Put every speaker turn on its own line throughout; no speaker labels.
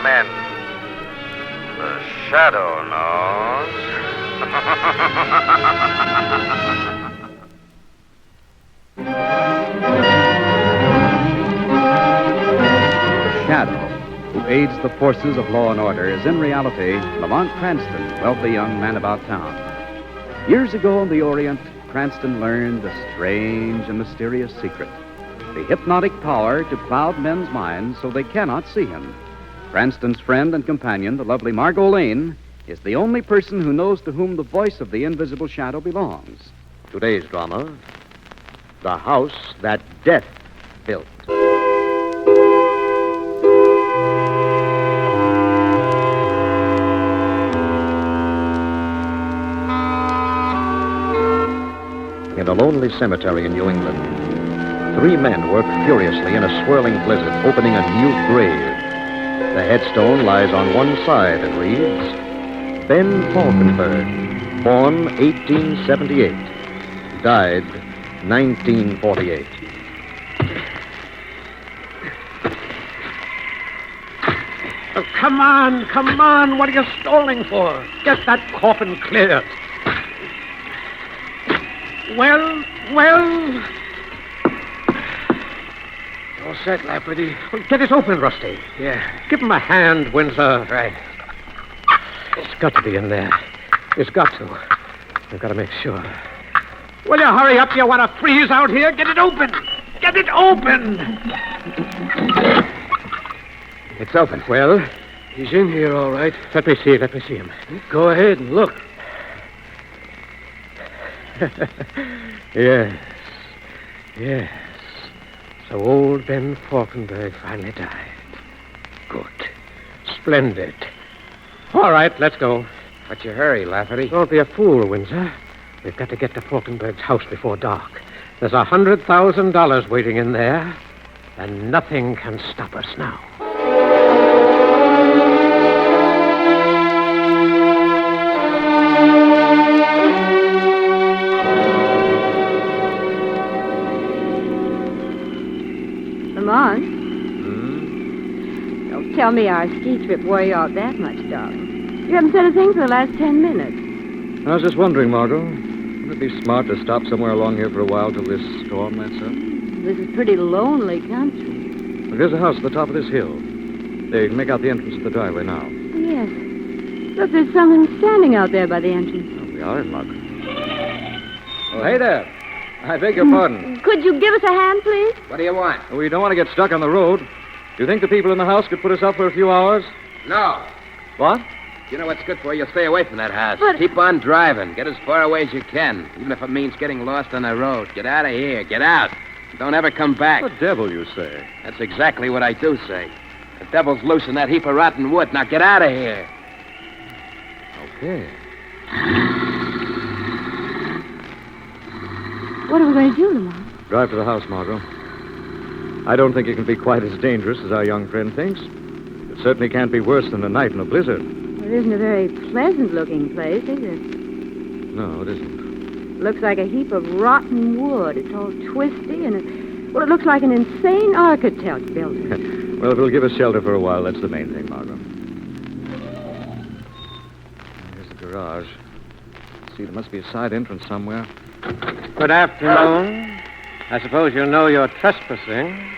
men. The Shadow knows.
The Shadow, who aids the forces of law and order, is in reality Lamont Cranston, wealthy young man about town. Years ago in the Orient, Cranston learned a strange and mysterious secret: the hypnotic power to cloud men's minds so they cannot see him. Cranston's friend and companion, the lovely Margo Lane, is the only person who knows to whom the voice of the invisible shadow belongs.
Today's drama, The House That Death Built. In a lonely cemetery in New England, 3 men work furiously in a swirling blizzard, opening a new grave. The headstone lies on one side and reads, Ben Falkenberg, born 1878, died 1948.
Oh, come on. What are you stalling for? Get that coffin cleared. Well.
All set, Lafferty.
Well, get it open, Rusty.
Yeah.
Give him a hand, Windsor.
Right.
It's got to be in there. It's got to. I've got to make sure. Will you hurry up? You want to freeze out here? Get it open. Get it open.
It's open.
Well,
He's in here, all right.
let me see him.
Go ahead and look.
Yes. So old Ben Falkenberg finally died. Good. Splendid. All right, let's go.
What's your hurry, Lafferty?
Don't be a fool, Windsor. We've got to get to Falkenberg's house before dark. There's $100,000 waiting in there, and nothing can stop us now.
Lamont? Don't tell me our ski trip wore you out that much, darling. You haven't said a thing for the last 10 minutes.
I was just wondering, Margo, would it be smart to stop somewhere along here for a while till this storm lets up?
This is pretty lonely country.
Well, there's a house at the top of this hill. There, you can make out the entrance to the driveway now.
Yes. Look, there's something standing out there by the entrance.
Oh, we are in luck. Oh, hey there. I beg your pardon.
Could you give us a hand, please?
What do you want?
We don't want to get stuck on the road. Do you think the people in the house could put us up for a few hours?
No.
What?
You know what's good for you? Stay away from that house.
But-
Keep on driving. Get as far away as you can, even if it means getting lost on the road. Get out of here. Get out. Don't ever come back.
The devil, you say?
That's exactly what I do say. The devil's loose in that heap of rotten wood. Now get out of here.
Okay.
What are we going to do, Lamont?
Drive to the house, Margo. I don't think it can be quite as dangerous as our young friend thinks. It certainly can't be worse than a night in a blizzard.
It isn't a very pleasant-looking place, is it?
No, it isn't.
Looks like a heap of rotten wood. It's all twisty, and it looks like an insane architect built it.
Well, if it'll give us shelter for a while, that's the main thing, Margo. Here's the garage. See, there must be a side entrance somewhere.
Good afternoon. I suppose you know you're trespassing.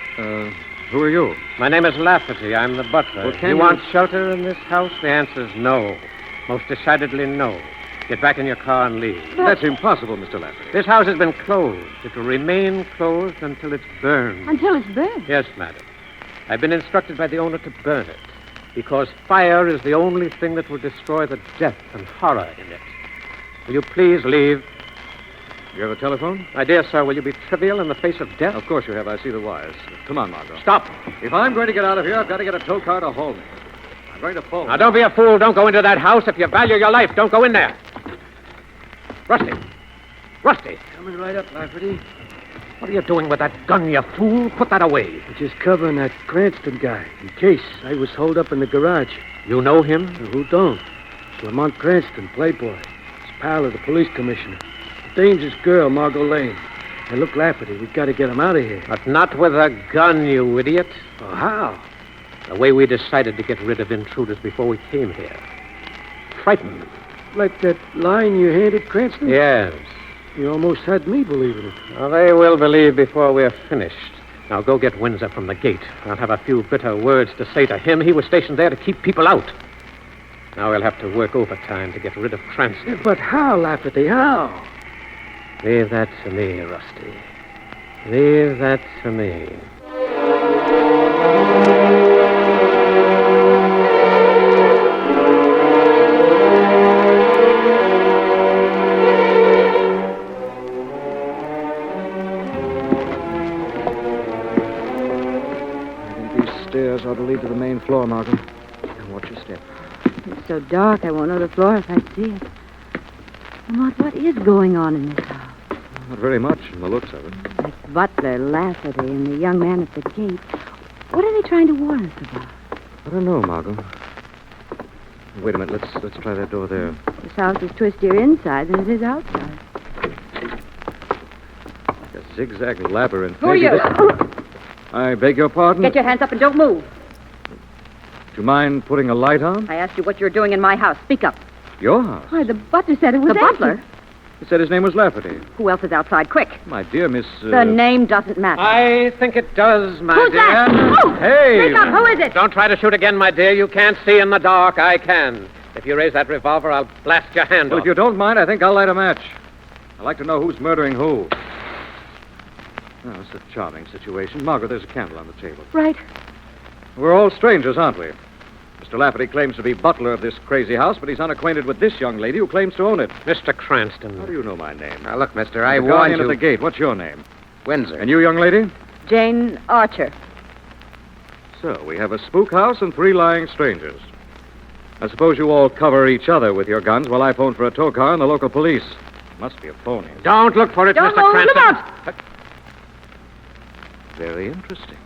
Who are you?
My name is Lafferty. I'm the butler.
Well, can
you
you-
want shelter in this house? The answer's no. Most decidedly no. Get back in your car and leave.
That's impossible, Mr. Lafferty.
This house has been closed. It will remain closed until it's burned.
Until it's burned.
Yes, madam. I've been instructed by the owner to burn it, because fire is the only thing that will destroy the depth and horror in it. Will you please leave?
You have a telephone?
My dear sir, will you be trivial in the face of death?
Of course you have. I see the wires. Come on, Margo.
Stop.
If I'm going to get out of here, I've got to get a tow car to haul me. I'm going to phone.
Now, don't be a fool. Don't go into that house. If you value your life, don't go in there. Rusty. Rusty.
Coming right up, Lafferty.
What are you doing with that gun, you fool? Put that away.
I'm just covering that Cranston guy in case I was holed up in the garage.
You know him?
Who don't? It's Lamont Cranston, playboy. He's pal of the police commissioner. Dangerous girl, Margo Lane. Hey, look, Lafferty, we've got to get him out of here.
But not with a gun, you idiot.
Oh, how?
The way we decided to get rid of intruders before we came here. Frighten them.
Like that line you handed Cranston?
Yes.
You almost had me believing it.
Well, they will believe before we're finished. Now go get Windsor from the gate. I'll have a few bitter words to say to him. He was stationed there to keep people out. Now we'll have to work overtime to get rid of Cranston.
But how, Lafferty, how?
Leave that to me, Rusty. Leave that to me.
Ought to lead to the main floor, Margo. Now watch your step.
It's so dark, I won't know the floor if I see it. Lamont, what is going on in this house?
Not very much from the looks of it.
That butler, Lafferty, and the young man at the gate. What are they trying to warn us about?
I don't know, Margo. Wait a minute. Let's try that door there.
This house is twistier inside than it is outside.
Like a zigzag labyrinth.
Who are you?
I beg your pardon?
Get your hands up and don't move.
Do you mind putting a light on?
I asked you what you're doing in my house. Speak up.
Your house?
Why, the butler said it was
The butler?
He said his name was Lafferty.
Who else is outside? Quick.
My dear Miss...
The name doesn't matter.
I think it does, my
Who's
dear.
that? Oh!
Hey!
Speak up. Who is it?
Don't try to shoot again, my dear. You can't see in the dark. I can. If you raise that revolver, I'll blast your hand
Well,
off.
if you don't mind, I think I'll light a match. I'd like to know who's murdering who. Oh, it's a charming situation. Margaret, there's a candle on the table.
Right.
We're all strangers, aren't we? Mr. Lafferty claims to be butler of this crazy house, but he's unacquainted with this young lady who claims to own it.
Mr. Cranston.
How do you know my name?
Now, look, mister, I
The
warned
guardian
you.
at the gate. What's your name?
Windsor.
And you, young lady?
Jane Archer.
So, we have a spook house and 3 lying strangers. I suppose you all cover each other with your guns while I phone for a tow car and the local police. Must be a phony.
Don't look for it,
Don't
Mr.
move,
Cranston.
Lamont!
Very interesting.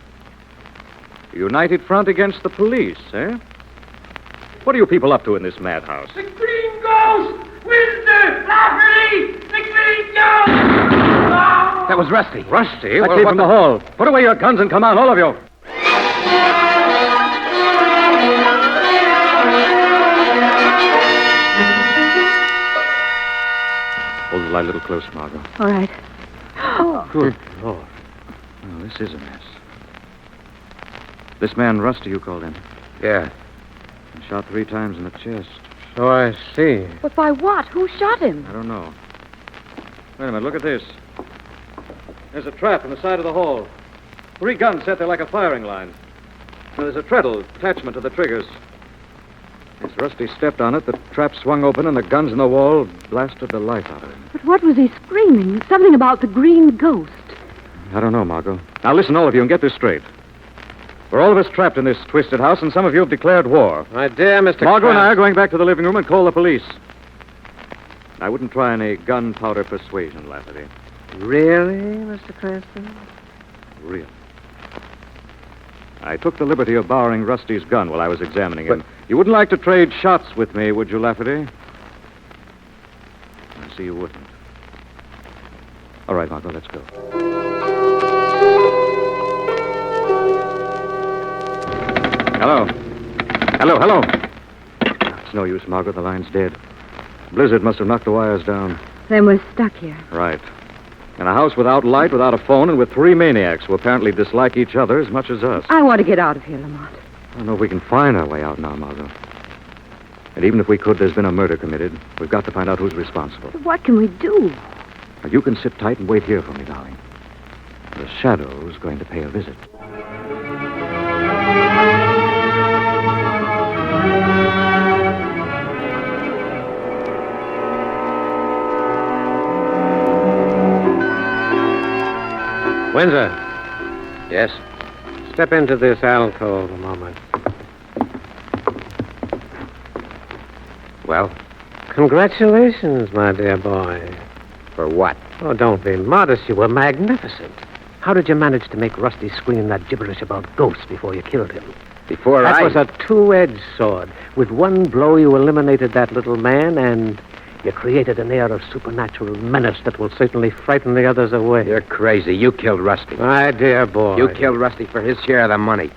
United front against the police, eh? What are you people up to in this madhouse?
The Green Ghost! Windsor! Lafferty! The Green Ghost!
That was Rusty.
Rusty? That came from the hall. Put away your guns and come out, all of you. Hold the light a little closer, Margot.
All right. Oh.
Good Lord. Oh, this is a mess. This man, Rusty, you called in.
Yeah.
And shot 3 times in the chest.
So I see.
But by what? Who shot him?
I don't know. Wait a minute, look at this. There's a trap in the side of the hall. 3 guns set there like a firing line. And there's a treadle attachment to the triggers. As Rusty stepped on it, the trap swung open and the guns in the wall blasted the life out of him.
But what was he screaming? Something about the Green Ghost.
I don't know, Margot. Now listen, all of you, and get this straight. We're all of us trapped in this twisted house, and some of you have declared war.
My dear Mr.
Margot and I are going back to the living room and call the police. I wouldn't try any gunpowder persuasion, Lafferty.
Really, Mr. Cranston?
Really. I took the liberty of borrowing Rusty's gun while I was examining him. You wouldn't like to trade shots with me, would you, Lafferty? I see you wouldn't. All right, Margot, let's go. Hello. Hello. It's no use, Margaret. The line's dead. Blizzard must have knocked the wires down.
Then we're stuck here.
Right. In a house without light, without a phone, and with 3 maniacs who apparently dislike each other as much as us.
I want to get out of here, Lamont.
I don't know if we can find our way out now, Margot. And even if we could, there's been a murder committed. We've got to find out who's responsible.
But what can we do?
Now, you can sit tight and wait here for me, darling. The Shadow's going to pay a visit.
Windsor,
Yes?
step into this alcove a moment.
Well,
Congratulations, my dear boy.
for what?
Oh, don't be modest. You were magnificent. How did you manage to make Rusty scream that gibberish about ghosts before you killed him?
Before
That
I...
was a two-edged sword. With one blow, you eliminated that little man, and you created an air of supernatural menace that will certainly frighten the others away.
You're crazy. You killed Rusty.
My dear boy.
You killed Rusty for his share of the money.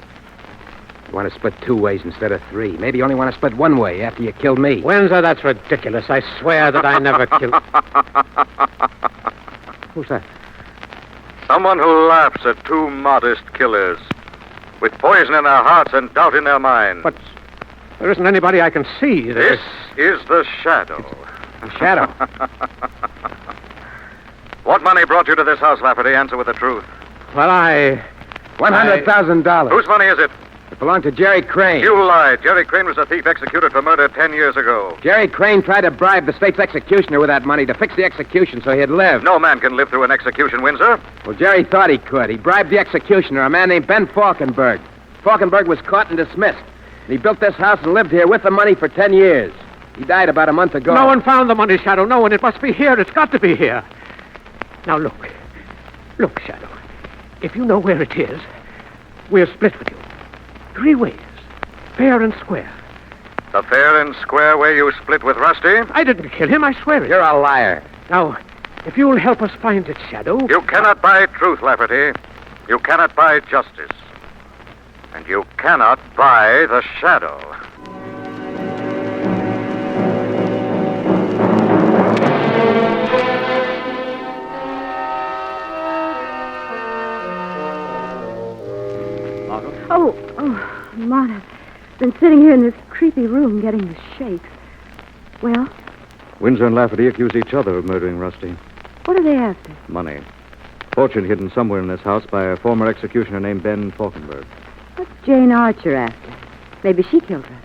You want to split 2 ways instead of 3. Maybe you only want to split 1 way after you killed me.
Windsor, that's ridiculous. I swear that I never killed... Who's that?
Someone who laughs at 2 modest killers, with poison in their hearts and doubt in their minds.
But there isn't anybody I can see.
This is the Shadow.
The Shadow?
What money brought you to this house, Lafferty? Answer with the truth.
Well,
$100,000.
Whose money is it?
It belonged to Jerry Crane.
You lied. Jerry Crane was a thief executed for murder 10 years ago.
Jerry Crane tried to bribe the state's executioner with that money to fix the execution so he'd live.
No man can live through an execution, Windsor.
Well, Jerry thought he could. He bribed the executioner, a man named Ben Falkenberg. Falkenberg was caught and dismissed. And he built this house and lived here with the money for 10 years. He died about a month ago.
No one found the money, Shadow. No one. It must be here. It's got to be here. Now, look. Look, Shadow. If you know where it is, we'll split with you. 3 ways. Fair and square.
The fair and square way you split with Rusty?
I didn't kill him, I swear it.
You're a liar.
Now, if you'll help us find it, Shadow...
You cannot buy truth, Lafferty. You cannot buy justice. And you cannot buy the Shadow.
Oh, Lamont, I've been sitting here in this creepy room getting the shakes. Well,
Windsor and Lafferty accuse each other of murdering Rusty.
what are they after?
Money. Fortune hidden somewhere in this house by a former executioner named Ben Falkenberg.
What's Jane Archer after? Maybe she killed her.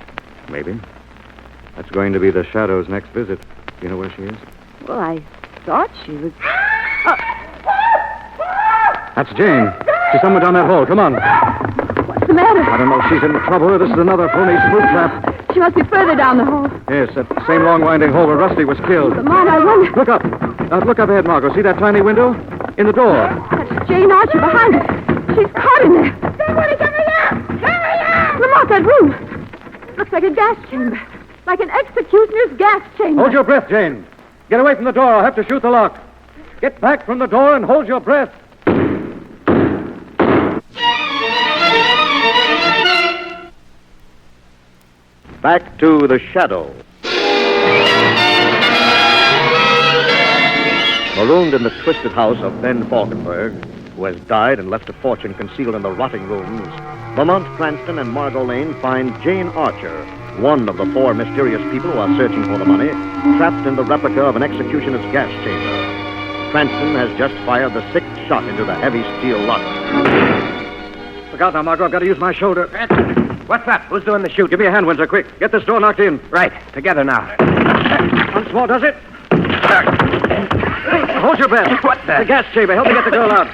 Maybe. That's going to be the Shadow's next visit. Do you know where she is?
Well, I thought she was...
That's Jane. She's somewhere down that hall. Come on.
What's the matter?
I don't know if she's in trouble or this is another phony spoof trap.
She must be further down the hall.
Yes, that same long winding hall where Rusty was killed.
Lamont, I wonder...
Look up. Look up ahead, Margo. See that tiny window? In the door.
That's Jane Archer behind us. She's caught in there. Somebody come here! Hurry up! Lamont, that room. Looks like a gas chamber. Like an executioner's gas chamber.
Hold your breath, Jane. Get away from the door. I'll have to shoot the lock. Get back from the door and hold your breath. Back to the Shadow. Marooned in the twisted house of Ben Falkenberg, who has died and left a fortune concealed in the rotting rooms, Lamont Cranston and Margo Lane find Jane Archer, one of the 4 mysterious people who are searching for the money, trapped in the replica of an executioner's gas chamber. Cranston has just fired the 6th shot into the heavy steel lock. Look out now, Margo. I've got to use my shoulder.
What's that? Who's doing the shoot?
Give me a hand, Windsor, quick. Get this door knocked in.
Right. Together now.
Once more, does it? Hold your breath.
What the?
The gas chamber. Help me get the girl out.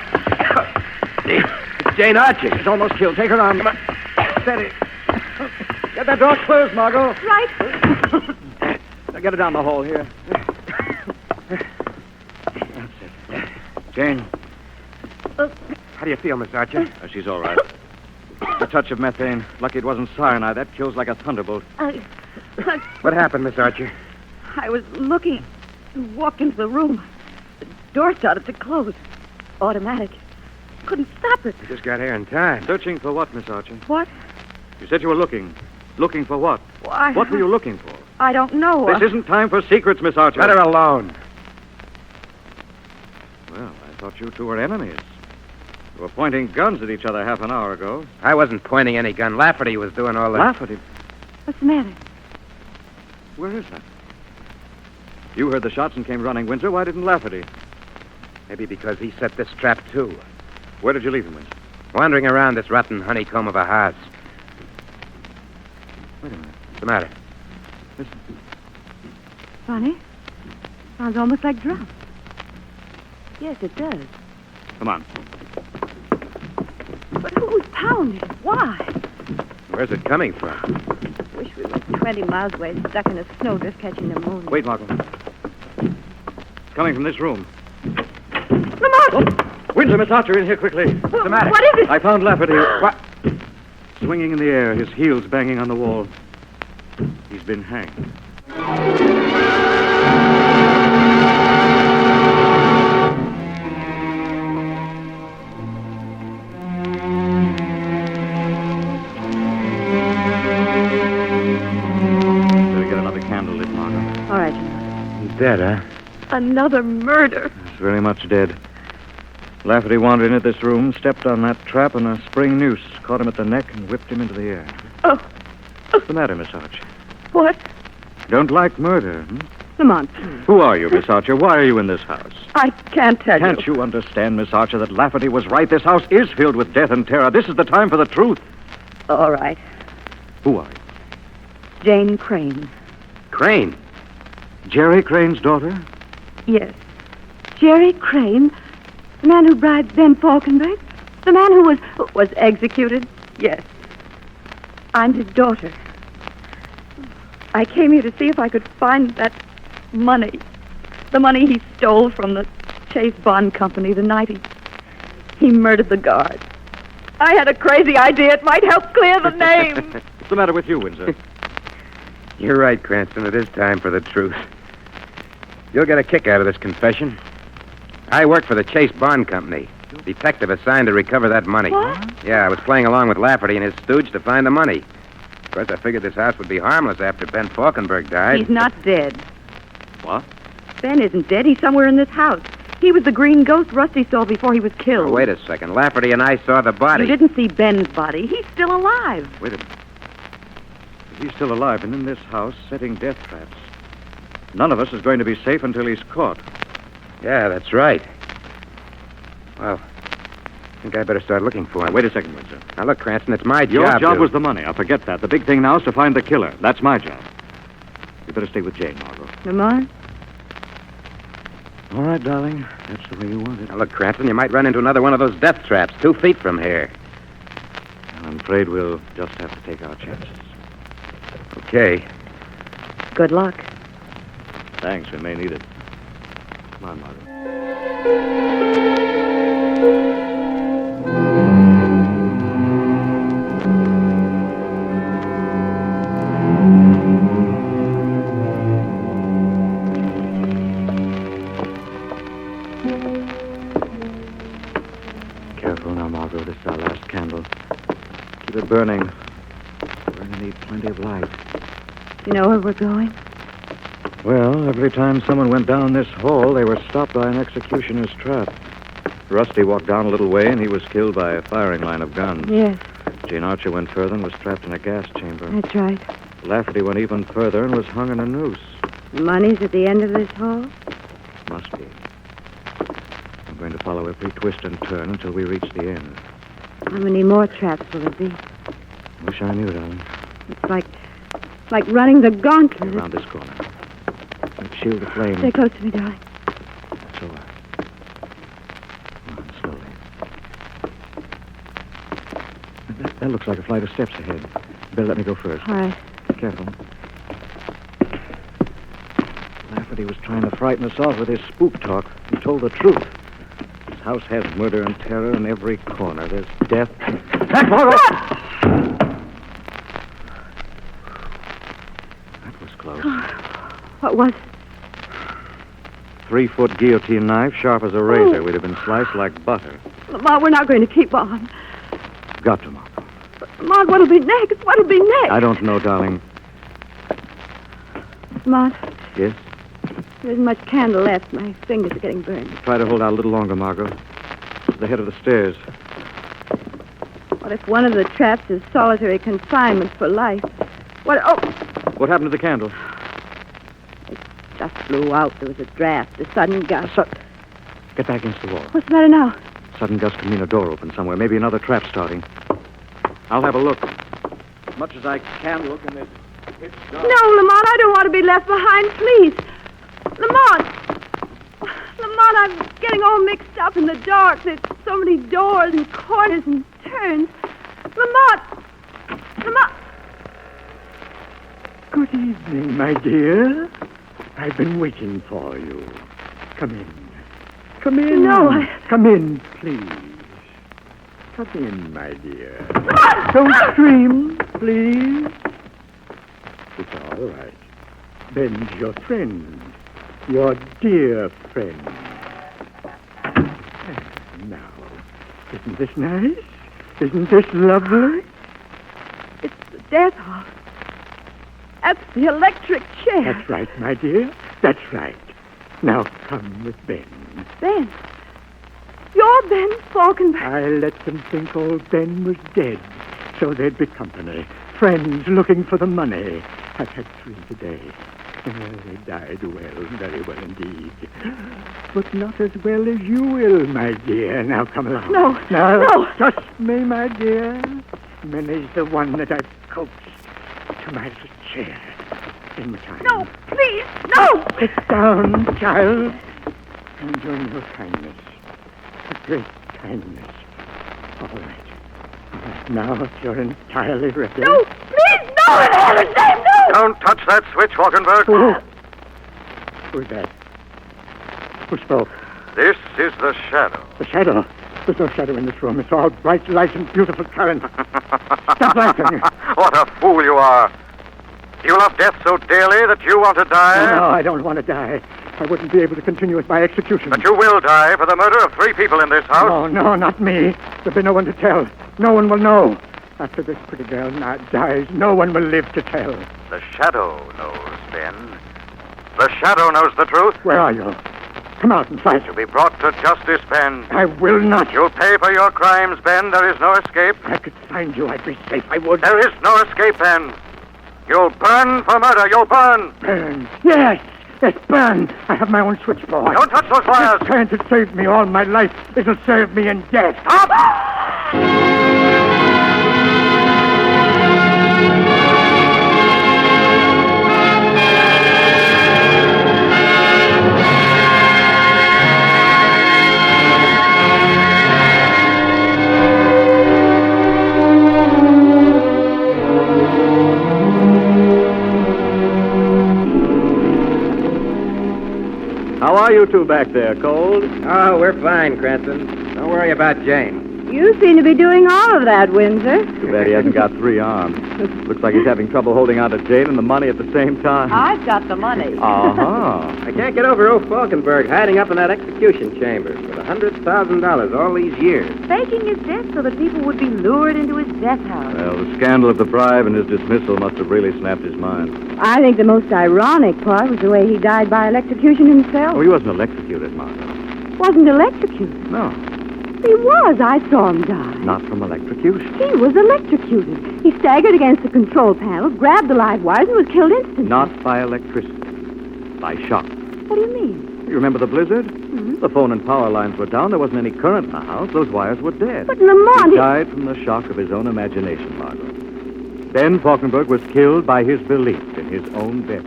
It's Jane Archer.
She's almost killed. Take her arm. Come on. Steady. Get that door closed, Margo.
Right.
Now get her down the hall here. That's it. Jane.
How do you feel, Miss Archer?
She's all right. A touch of methane. Lucky it wasn't cyanide. That kills like a thunderbolt.
What happened, Miss Archer?
I was looking, walked into the room. The door started to close. Automatic. Couldn't stop it.
You just got here in time.
Searching for what, Miss Archer?
What?
You said you were looking. Looking for what?
Why?
What were you looking for?
I don't know.
This isn't time for secrets, Miss Archer.
Let her alone.
Well, I thought you two were enemies. You were pointing guns at each other half an hour ago.
I wasn't pointing any gun. Lafferty was doing all that.
Lafferty?
What's the matter?
Where is that? You heard the shots and came running, Windsor. Why didn't Lafferty?
Maybe because he set this trap, too.
Where did you leave him, Windsor?
Wandering around this rotten honeycomb of a house.
Wait a minute.
What's the matter?
Listen.
Funny. Sounds almost like drums. Yes, it does.
Come on.
But who's pounding? Why?
Where's it coming from?
Wish we were 20 miles away, stuck in a snowdrift catching pneumonia.
Wait, Margo. It's coming from this room.
Lamont!
Windsor, Miss Archer, in here quickly.
What's
the matter?
What is it?
I found Lafferty. What? Swinging in the air, his heels banging on the wall. He's been hanged.
dead, huh?
Another murder.
He's very much dead. Lafferty wandered into this room, stepped on that trap, and a spring noose caught him at the neck and whipped him into the air.
Oh.
What's the matter, Miss Archer?
What?
Don't like murder,
Lamont.
Who are you, Miss Archer? Why are you in this house?
I can't tell you.
Can't you understand, Miss Archer, that Lafferty was right? This house is filled with death and terror. This is the time for the truth.
All right.
Who are you?
Jane Crane.
Crane.
Jerry Crane's daughter?
Yes. Jerry Crane, the man who bribed Ben Falkenberg, the man who was executed. Yes. I'm his daughter. I came here to see if I could find that money. The money he stole from the Chase Bond Company the night he murdered the guard. I had a crazy idea it might help clear the name.
What's the matter with you, Windsor?
You're right, Cranston. It is time for the truth. You'll get a kick out of this confession. I work for the Chase Bond Company. Detective assigned to recover that money.
What?
Yeah, I was playing along with Lafferty and his stooge to find the money. Of course, I figured this house would be harmless after Ben Falkenberg died.
He's not dead.
What?
Ben isn't dead. He's somewhere in this house. He was the green ghost Rusty saw before he was killed.
Oh, wait a second. Lafferty and I saw the body.
You didn't see Ben's body. He's still alive.
Wait a minute. If he's still alive and in this house setting death traps, none of us is going to be safe until he's caught.
Yeah, that's right. Well, I think I better start looking for him.
Wait a second, Windsor.
Now, look, Cranston, it's my
Your
job
job
to...
was the money. I'll forget that. The big thing now is to find the killer. That's my job. You better stay with Jane, Margo.
Lamont?
All right, darling. That's the way you want it.
Now, look, Cranston, you might run into another one of those death traps 2 feet from here.
I'm afraid we'll just have to take our chances.
Okay.
Good luck.
Thanks. We may need it. Come on, Margo. Careful now, Margo. This is our last candle. Keep it burning. We're going to need plenty of light.
You know where we're going?
Well, every time someone went down this hall, they were stopped by an executioner's trap. Rusty walked down a little way, and he was killed by a firing line of guns.
Yes,
Jane Archer went further and was trapped in a gas chamber.
that's right.
Lafferty went even further and was hung in a noose.
Money's at the end of this hall?
Must be. I'm going to follow every twist and turn until we reach the end.
How many more traps will there be?
Wish I knew, darling.
It's like running the gauntlet.
Around this corner. Let's shield the flame.
Stay close to me, darling.
That's all right. Come on, slowly. That looks like a flight of steps ahead. You better let me go first.
All right.
Be careful. Lafferty was trying to frighten us off with his spook talk. He told the truth. This house has murder and terror in every corner. There's death. Back, Margo! That was close.
What was it?
3-foot guillotine knife, sharp as a razor. We'd have been sliced like butter.
Lamont, we're not going to keep on.
Got to, Margo.
Lamont, what'll be next? What'll be next?
I don't know, darling.
Lamont,
Yes?
there isn't much candle left. My fingers are getting burned.
Try to hold out a little longer, Margo. To the head of the stairs.
What if one of the traps is solitary confinement for life? What? Oh,
What happened to the candle?
it just blew out. There was a draft, a sudden gust.
Get back against the wall.
What's the matter now?
Sudden gust could mean a door open somewhere. Maybe another trap starting. I'll have a look. As much as I can look in this pitch dark.
No, Lamont, I don't want to be left behind, please. Lamont, I'm getting all mixed up in the dark. There's so many doors and corners and turns. Lamont!
Good evening, my dear. I've been waiting for you. Come in. Come in.
No,
Come in, please. Come in, my dear. Don't scream, please. It's all right. Ben's your friend. Your dear friend. Now, isn't this nice? Isn't this lovely?
It's the death hall. That's the electric chair.
That's right, my dear. That's right.
Now come with Ben.
Ben? You're Ben Falkenberg?
I let them think old Ben was dead, so they'd be company. Friends looking for the money. I've had 3 today. They died well, very well indeed. But not as well as you will, my dear. Now, come along.
No,
Now,
no.
trust me, my dear. Many's the one that I've coaxed to my little chair in my time.
No, please, no!
Sit down, child. Enjoy your kindness. A great kindness. All right. Now, if you're entirely ready.
No, please, no, in heaven's name, no!
Don't touch that switch, Falkenberg.
Who's that? Who spoke?
This is the Shadow.
The shadow. There's no shadow in this room. It's all bright light and beautiful current. Stop laughing.
What a fool you are. You love death so dearly that you want to die?
No, I don't want to die. I wouldn't be able to continue with my execution.
But you will die for the murder of 3 people in this house.
Oh, no, not me. There'll be no one to tell. No one will know. After this pretty girl dies, no one will live to tell.
The Shadow knows, Ben. The Shadow knows the truth.
Where are you? Come out and fight.
You'll be brought to justice, Ben.
I will not.
You'll pay for your crimes, Ben. There is no escape.
I could find you. I'd be safe. I would.
There is no escape, Ben. You'll burn for murder. You'll burn.
Burn. Yes. Yes, burn. I have my own switchboard.
Don't touch those wires.
This current has saved me all my life. It'll serve me in death.
Stop!
How are you two back there, Cold?
Oh, we're fine, Cranston. Don't worry about Jane.
You seem to be doing all of that, Windsor.
Too bad he hasn't got 3 arms. Looks like he's having trouble holding on to Jane and the money at the same time.
I've got the money.
Uh-huh.
I can't get over old Falkenberg hiding up in that execution chamber with $100,000 all these years.
Faking his death so that people would be lured into his death house.
Well, the scandal of the bribe and his dismissal must have really snapped his mind.
I think the most ironic part was the way he died by electrocution himself.
Oh, he wasn't electrocuted, Margo.
Wasn't electrocuted.
No,
He was. I saw him die.
not from electrocution.
He was electrocuted. He staggered against the control panel, grabbed the live wires, and was killed instantly.
Not by electricity. By shock.
What do you mean?
You remember the blizzard?
Mm-hmm.
The phone and power lines were down. There wasn't any current in the house. Those wires were dead.
But Lamont...
He died from the shock of his own imagination, Margo. Ben Falkenberg was killed by his belief in his own death.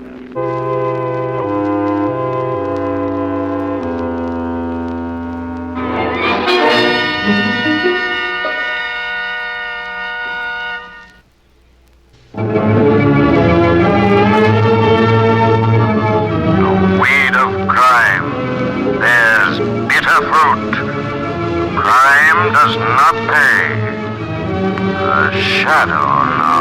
Weed of crime bears bitter fruit. Crime does not pay. The Shadow knows.